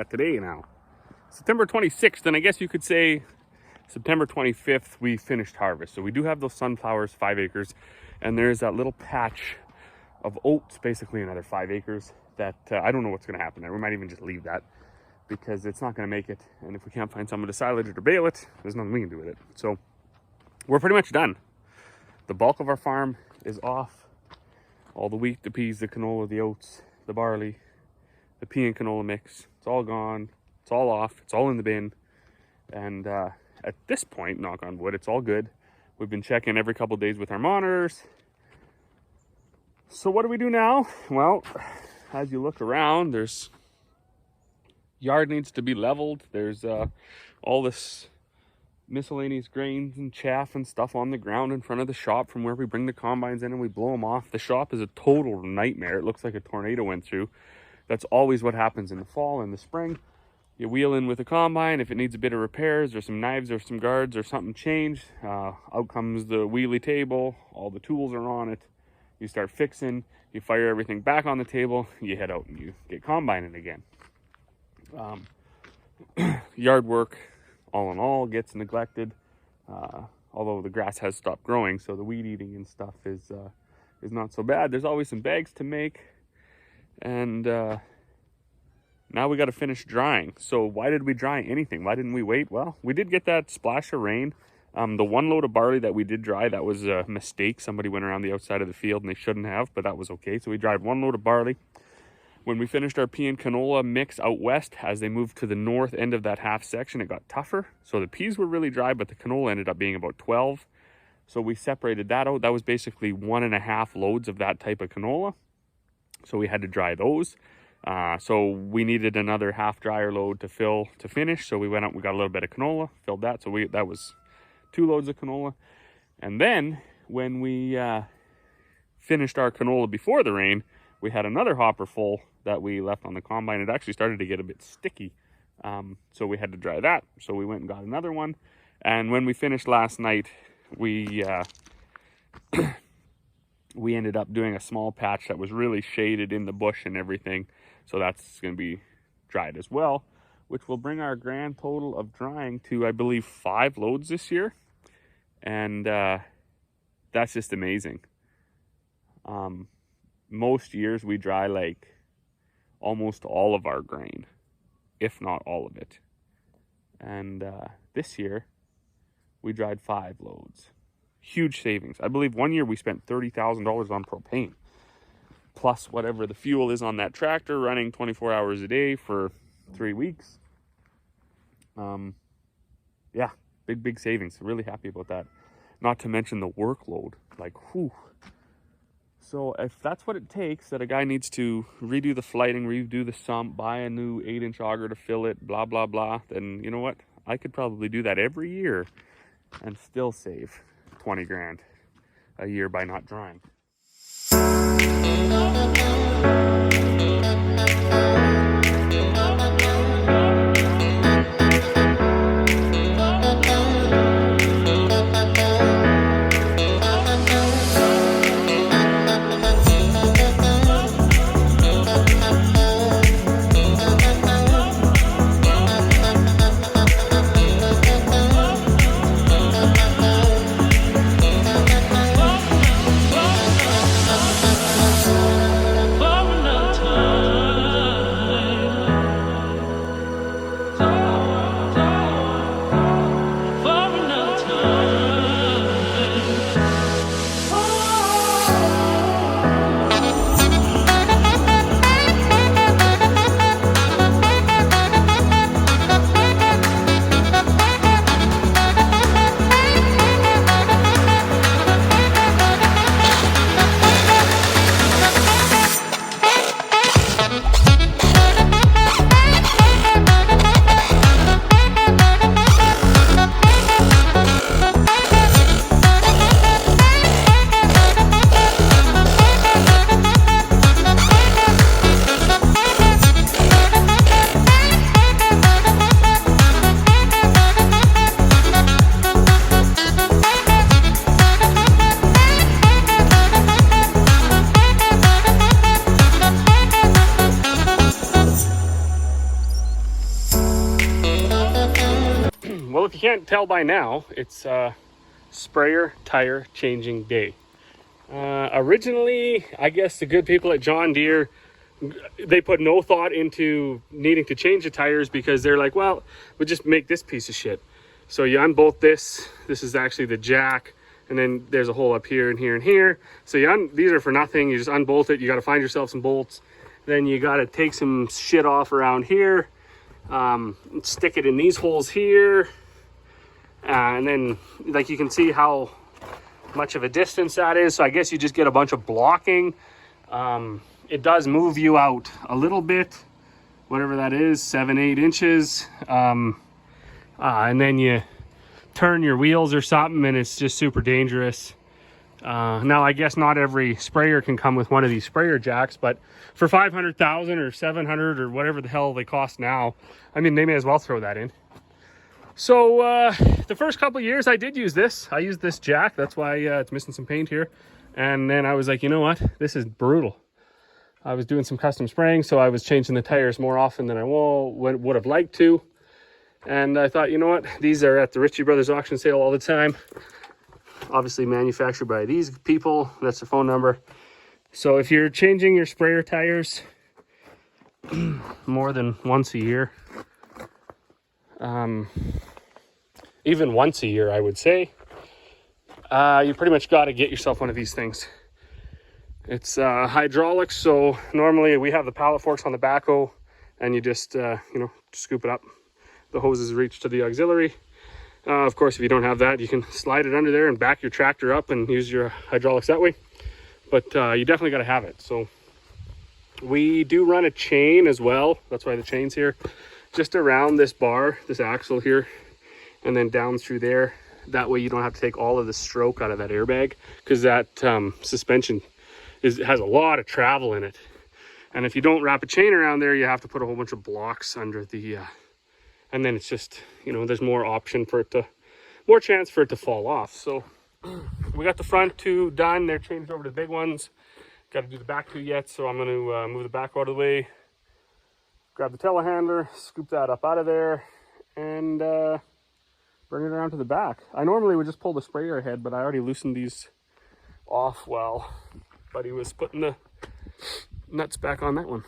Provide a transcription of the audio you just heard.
at today now? September 26th, and I guess you could say September 25th, we finished harvest. So we do have those sunflowers, 5 acres, and there's that little patch of oats, basically another 5 acres, that I don't know what's going to happen there. We might even just leave that because it's not going to make it. And if we can't find someone to silage it or bale it, there's nothing we can do with it. So we're pretty much done. The bulk of our farm is off. All the wheat, the peas, the canola, the oats, the barley, the pea and canola mix. It's all gone. It's all off. It's all in the bin. And at this point, knock on wood, it's all good. We've been checking every couple of days with our monitors. So what do we do now? Well, as you look around, there's yard needs to be leveled. There's all this miscellaneous grains and chaff and stuff on the ground in front of the shop from where we bring the combines in and we blow them off. The shop is a total nightmare. It looks like a tornado went through. That's always what happens in the fall and the spring. You wheel in with a combine. If it needs a bit of repairs or some knives or some guards or something changed, out comes the wheelie table. All the tools are on it. You start fixing, you fire everything back on the table, you head out and you get combining again. Yard work, all in all, gets neglected, although the grass has stopped growing, so the weed eating and stuff is not so bad. There's always some bags to make, and now we got to finish drying. So why did we dry anything? Why didn't we wait? Well, we did get that splash of rain. The 1 load of barley that we did dry, that was a mistake. Somebody went around the outside of the field and they shouldn't have, but that was okay. So we dried 1 load of barley. When we finished our pea and canola mix out west, as they moved to the north end of that half section, it got tougher. So the peas were really dry, but the canola ended up being about 12. So we separated that out. That was basically 1.5 loads of that type of canola. So we had to dry those. So we needed another half dryer load to finish. So we went out, we got a little bit of canola, filled that. So that was 2 loads of canola. And then when we finished our canola before the rain, we had another hopper full that we left on the combine. It actually started to get a bit sticky. So we had to dry that. So we went and got another one. And when we finished last night, we we ended up doing a small patch that was really shaded in the bush and everything. So that's going to be dried as well, which will bring our grand total of drying to, I believe, 5 loads this year. And that's just amazing. Most years we dry like almost all of our grain, if not all of it. And this year we dried 5 loads. Huge savings. I believe one year we spent $30,000 on propane, plus whatever the fuel is on that tractor, running 24 hours a day for 3 weeks. Yeah, big savings. Really happy about that. Not to mention the workload, like, whew. So if that's what it takes, that a guy needs to redo the flighting, redo the sump, buy a new 8-inch auger to fill it, blah, blah, blah, then you know what? I could probably do that every year and still save 20 grand a year by not drying. if you can't tell by now, it's sprayer tire changing day. Originally, I guess the good people at John Deere, they put no thought into needing to change the tires because they're like, well, we'll just make this piece of shit. So you unbolt this. This is actually the jack, and then there's a hole up here and here and here. So these are for nothing. You just unbolt it. You got to find yourself some bolts. Then you got to take some shit off around here, stick it in these holes here, and then like you can see how much of a distance that is. So I guess you just get a bunch of blocking. It does move you out a little bit, whatever that is, 7-8 inches. And then you turn your wheels or something and it's just super dangerous. Now I guess not every sprayer can come with one of these sprayer jacks, but for 500,000 or 700 or whatever the hell they cost now, I mean, they may as well throw that in. So the first couple of years I did use this. I used this jack. That's why it's missing some paint here. And then I was like, you know what? This is brutal. I was doing some custom spraying, so I was changing the tires more often than I would have liked to. And I thought, you know what? These are at the Ritchie Brothers auction sale all the time. Obviously manufactured by these people. That's their phone number. So if you're changing your sprayer tires more than once a year, even once a year, I would say, you pretty much got to get yourself one of these things. It's hydraulics, so normally we have the pallet forks on the backhoe, and you just scoop it up. The hoses reach to the auxiliary. Of course, if you don't have that, you can slide it under there and back your tractor up and use your hydraulics that way. But you definitely got to have it. So we do run a chain as well. That's why the chain's here. Just around this bar, this axle here, and then down through there. That way you don't have to take all of the stroke out of that airbag, because that suspension has a lot of travel in it. And if you don't wrap a chain around there, you have to put a whole bunch of blocks under the and then it's just, there's more chance for it to fall off. So we got the front two done. They're changed over to the big ones. Got to do the back two yet, so I'm going to move the back out of the way, grab the telehandler, scoop that up out of there, and bring it around to the back. I normally would just pull the sprayer ahead, but I already loosened these off while Buddy was putting the nuts back on that one.